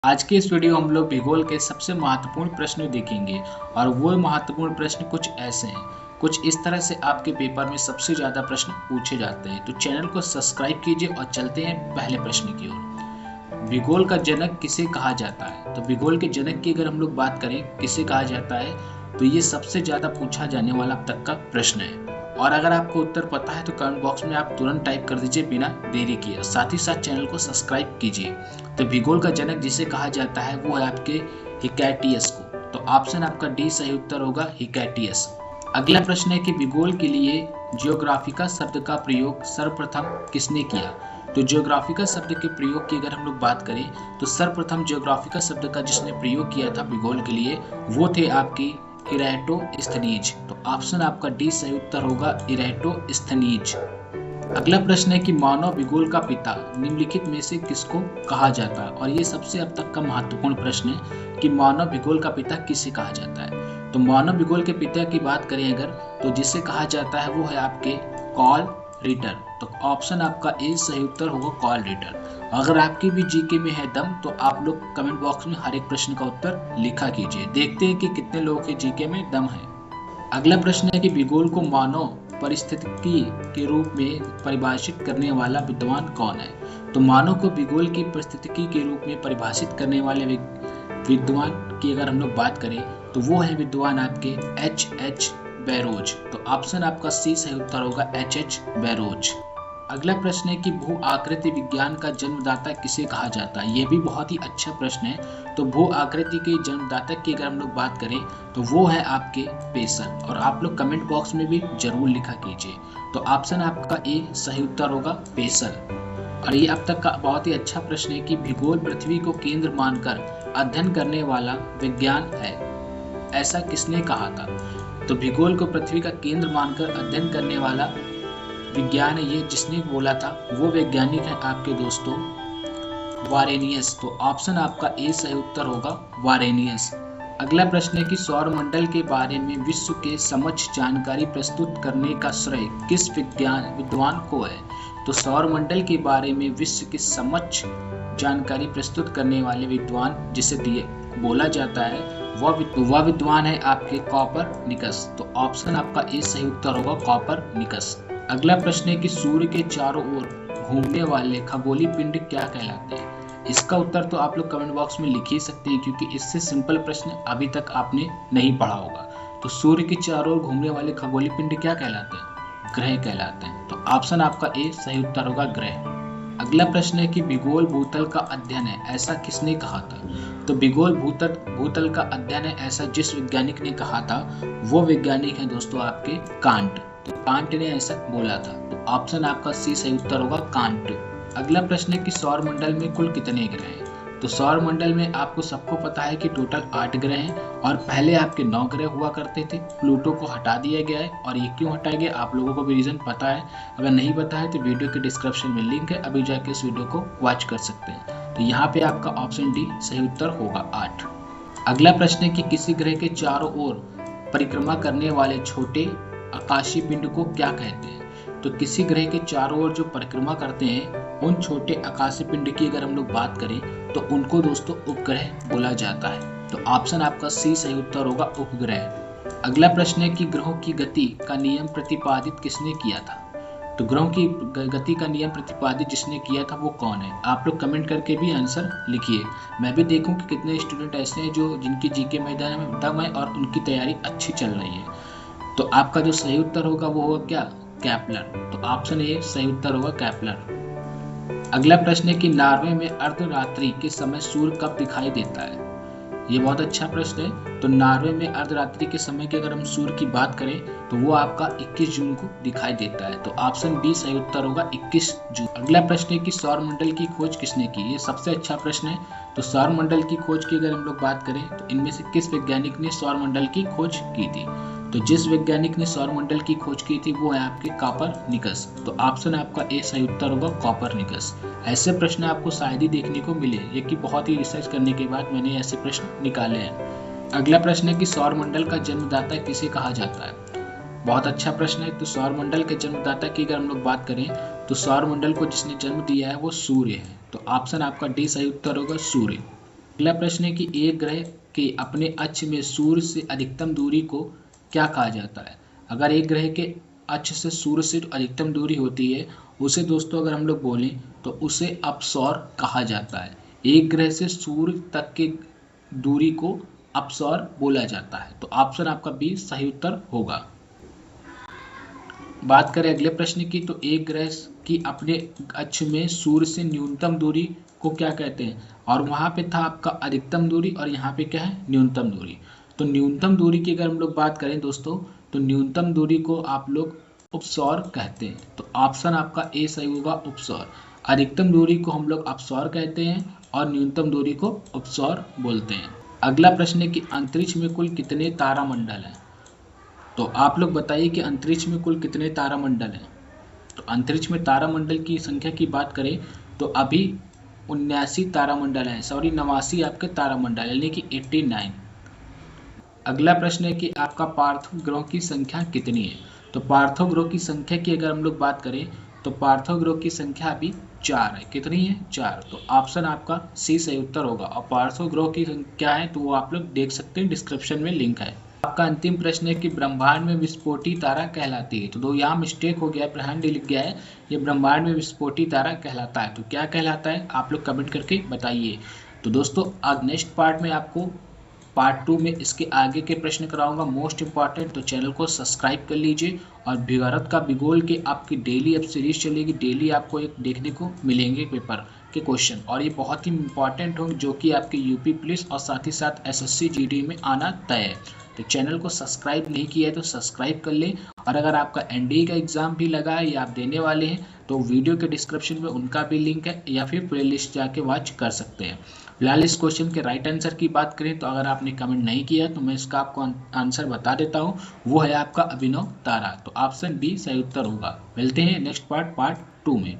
आज के इस वीडियो हम लोग भूगोल के सबसे महत्वपूर्ण प्रश्न देखेंगे और वो महत्वपूर्ण प्रश्न कुछ ऐसे हैं। कुछ इस तरह से आपके पेपर में सबसे ज़्यादा प्रश्न पूछे जाते हैं। तो चैनल को सब्सक्राइब कीजिए और चलते हैं पहले प्रश्न की ओर। भूगोल का जनक किसे कहा जाता है? तो भूगोल के जनक की अगर हम लोग बात करें किसे कहा जाता है, तो ये सबसे ज़्यादा पूछा जाने वाला अब तक का प्रश्न है। और अगर आपको उत्तर पता है तो कमेंट बॉक्स में आप तुरंत टाइप कर दीजिए बिना देरी किए। साथ ही साथ चैनल को सब्सक्राइब कीजिए। तो भूगोल का जनक जिसे कहा जाता है वो है आपके हिकैटियस को। तो ऑप्शन आपका डी सही उत्तर होगा, हिकैटियस। अगला प्रश्न है कि भूगोल के लिए जियोग्राफिका शब्द का प्रयोग सर्वप्रथम किसने किया? तो जियोग्राफिका शब्द के प्रयोग की अगर हम लोग बात करें तो सर्वप्रथम जियोग्राफिका शब्द का जिसने प्रयोग किया था भूगोल के लिए वो थे आपकी इरेटोस्थनीज। तो ऑप्शन आपका डी सही उत्तर होगा, इरेटोस्थनीज। अगला प्रश्न है कि मानव भूगोल का पिता निम्नलिखित में से किसको कहा जाता है? और ये सबसे अब तक का महत्वपूर्ण प्रश्न है कि मानव भूगोल का पिता किसे कहा जाता है। तो मानव भूगोल के पिता की बात करें अगर, तो जिसे कहा जाता है वो है आपके कार्ल रिटर। तो ऑप्शन आपका ए सही उत्तर होगा, कार्ल रिटर। अगर आपकी भी जीके में है दम तो आप लोग कमेंट बॉक्स में हर एक प्रश्न का उत्तर लिखा कीजिए। देखते हैं कि कितने लोगों के जीके में दम है। अगला प्रश्न है कि भूगोल को मानव परिस्थितिकी के रूप में परिभाषित करने वाला विद्वान कौन है? तो मानव को भूगोल की परिस्थितिकी के रूप में परिभाषित करने वाले विद्वान की अगर हम लोग बात करें तो वो है विद्वान आपके H.H. बैरोज। तो ऑप्शन आपका सी सही उत्तर होगा, H.H. बैरोज। अगला प्रश्न है कि भू आकृति विज्ञान का जन्मदाता किसे कहा जाता है? ये भी बहुत ही अच्छा प्रश्न है। तो भू आकृति के जन्मदाता की अगर हम लोग बात करें तो वो है आपके पेसल। और आप लोग कमेंट बॉक्स में भी जरूर लिखा कीजिए। तो ऑप्शन आपका ए सही उत्तर होगा, पेसल। और ये अब तक का बहुत ही अच्छा प्रश्न है कि भूगोल पृथ्वी को केंद्र मानकर अध्ययन करने वाला विज्ञान है, ऐसा किसने कहा था? तो भूगोल को पृथ्वी का केंद्र मानकर अध्ययन करने वाला विज्ञान है ये जिसने बोला था वो वैज्ञानिक है आपके दोस्तों वारेनियस। तो ऑप्शन आपका ए सही उत्तर होगा, वारेनियस। अगला प्रश्न है कि सौरमंडल के बारे में विश्व के समक्ष जानकारी प्रस्तुत करने का श्रेय किस विद्वान को है? तो सौरमंडल के बारे में विश्व के समक्ष जानकारी प्रस्तुत करने वाले विद्वान जिसे बोला जाता है वह विद्वान है आपके कॉपरनिकस। तो ऑप्शन आपका ए सही उत्तर होगा, कॉपरनिकस। अगला प्रश्न है कि सूर्य के चारों ओर घूमने वाले खगोलीय पिंड क्या कहलाते हैं? इसका उत्तर तो आप लोग कमेंट बॉक्स में लिख ही सकते हैं क्योंकि इससे सिंपल प्रश्न अभी तक आपने नहीं पढ़ा होगा। तो सूर्य के चारों ओर घूमने वाले खगोलीय पिंड क्या कहलाते हैं? ग्रह कहलाते हैं। तो ऑप्शन आपका ए सही उत्तर होगा, ग्रह। अगला प्रश्न है कि भूगोल भूतल का अध्ययन है, ऐसा किसने कहा था? तो भूगोल भूतल का अध्ययन है ऐसा जिस वैज्ञानिक ने कहा था वो वैज्ञानिक है दोस्तों आपके कांट। तो कांट ने ऐसा बोला था। तो ऑप्शन आपका सी सही उत्तर होगा, कांट। अगला प्रश्न है कि सौरमंडल में कुल कितने ग्रह हैं? तो सौरमंडल में आपको सबको पता है कि टोटल 8 ग्रह हैं और पहले आपके 9 ग्रह हुआ करते थे। प्लूटो को हटा दिया गया है। और ये क्यों हटाया गया आप लोगों को भी रीजन पता है। अगर नहीं पता है तो वीडियो के डिस्क्रिप्शन में लिंक है, अभी जाके इस वीडियो को वॉच कर सकते हैं। तो यहाँ पे आपका ऑप्शन डी सही उत्तर होगा, 8। अगला प्रश्न है कि किसी ग्रह के चारों ओर परिक्रमा करने वाले छोटे आकाशीय पिंड को क्या कहते हैं? तो किसी ग्रह के चारों ओर जो परिक्रमा करते हैं उन छोटे आकाशीय पिंड की अगर हम लोग बात करें तो उनको दोस्तों उपग्रह बोला जाता है। तो ऑप्शन आपका सी सही उत्तर होगा, उपग्रह। अगला प्रश्न है कि ग्रहों की गति का नियम प्रतिपादित किसने किया था? तो ग्रहों की गति का नियम प्रतिपादित जिसने किया था वो कौन है? आप लोग कमेंट करके भी आंसर लिखिए। मैं भी देखूं कि कितने स्टूडेंट ऐसे हैं जो जिनकी जीके में दम है और उनकी तैयारी अच्छी चल रही है। तो आपका जो सही उत्तर होगा वो होगा क्या? केपलर। तो ऑप्शन ए सही उत्तर होगा, केपलर। अगला प्रश्न है कि नॉर्वे में अर्धरात्रि के समय सूर्य कब दिखाई देता है? ये बहुत अच्छा प्रश्न है। तो नॉर्वे में अर्धरात्रि के समय की अगर हम सूर्य की बात करें तो वो आपका 21 जून को दिखाई देता है। तो ऑप्शन बी सही उत्तर होगा, 21 जून। अगला प्रश्न है कि सौरमंडल की खोज किसने की? ये सबसे अच्छा प्रश्न है। तो सौरमंडल की खोज की अगर हम लोग बात करें तो इनमें से किस वैज्ञानिक ने सौरमंडल की खोज की थी? तो जिस वैज्ञानिक ने सौरमंडल की खोज की थी वो है आपके कॉपरनिकस। तो ऑप्शन आपका ए सही उत्तर होगा, कॉपरनिकस। ऐसे प्रश्न आपको शायद ही देखने को मिले, ये कि बहुत ही रिसर्च करने के बाद मैंने ऐसे प्रश्न निकाले हैं। अगला प्रश्न है कि सौरमंडल का जन्मदाता किसे कहा जाता है? बहुत अच्छा प्रश्न है। तो सौरमंडल के जन्मदाता की अगर हम लोग बात करें तो सौरमंडल को जिसने जन्म दिया है वो सूर्य है। तो ऑप्शन आपका डी सही उत्तर होगा, सूर्य। अगला प्रश्न है कि एक ग्रह के अपने अक्ष में सूर्य से अधिकतम दूरी को क्या कहा जाता है। अगर एक ग्रह के अक्ष से सूर्य से जो अधिकतम दूरी होती है उसे दोस्तों अगर हम लोग बोलें तो उसे अपसौर कहा जाता है। एक ग्रह से सूर्य तक के दूरी को अपसौर बोला जाता है। तो ऑप्शन आपका बी सही उत्तर होगा। बात करें अगले प्रश्न की तो एक ग्रह की अपने अक्ष में सूर्य से न्यूनतम दूरी को क्या कहते हैं, और वहां पे था आपका अधिकतम दूरी और यहाँ पे क्या है न्यूनतम दूरी। तो न्यूनतम दूरी की अगर हम लोग बात करें दोस्तों तो न्यूनतम दूरी को आप लोग उपसौर कहते हैं। तो ऑप्शन आपका ए सही होगा उपसौर। अधिकतम दूरी को हम लोग अपसौर कहते हैं और न्यूनतम दूरी को उपसौर बोलते हैं। अगला प्रश्न है कि अंतरिक्ष में कुल कितने तारामंडल हैं। तो आप लोग बताइए कि अंतरिक्ष में कुल कितने तारामंडल हैं। तो अंतरिक्ष में तारामंडल की संख्या की बात करें तो अभी 79 तारामंडल हैं, सॉरी 89 आपके तारामंडल यानी कि 89। अगला प्रश्न है कि आपका पार्थिव ग्रहों की संख्या कितनी है। तो पार्थिव ग्रहों की संख्या की अगर हम लोग बात करें तो पार्थिव ग्रहों की संख्या अभी 4 है। कितनी है 4। तो ऑप्शन आपका सी सही उत्तर होगा। और पार्थिव ग्रहों की संख्या है तो वो आप लोग देख सकते हैं, डिस्क्रिप्शन में लिंक है। आपका अंतिम प्रश्न है कि ब्रह्मांड में विस्फोटी तारा कहलाती है। तो यहाँ मिस्टेक हो गया है, ब्रह्मांड लिख गया है, ये ब्रह्मांड में विस्फोटी तारा कहलाता है। तो क्या कहलाता है आप लोग कमेंट करके बताइए। तो दोस्तों आज नेक्स्ट पार्ट में आपको पार्ट 2 में इसके आगे के प्रश्न कराऊंगा मोस्ट इंपॉर्टेंट। तो चैनल को सब्सक्राइब कर लीजिए। और भारत का भूगोल के आपकी डेली अब सीरीज चलेगी, डेली आपको एक देखने को मिलेंगे पेपर के क्वेश्चन, और ये बहुत ही इंपॉर्टेंट होंगे जो कि आपके यूपी पुलिस और साथ ही साथ एसएससी जीडी में आना तय है। तो चैनल को सब्सक्राइब नहीं किया है तो सब्सक्राइब कर लें। और अगर आपका एनडीए का एग्जाम भी लगा है या आप देने वाले हैं तो वीडियो के डिस्क्रिप्शन में उनका भी लिंक है, या फिर प्लेलिस्ट जाके वॉच कर सकते हैं। फिलहाल इस क्वेश्चन के राइट आंसर की बात करें तो अगर आपने कमेंट नहीं किया तो मैं इसका आपको आंसर बता देता हूँ, वो है आपका अभिनव तारा। तो ऑप्शन बी सही उत्तर होगा। मिलते हैं नेक्स्ट पार्ट 2 में।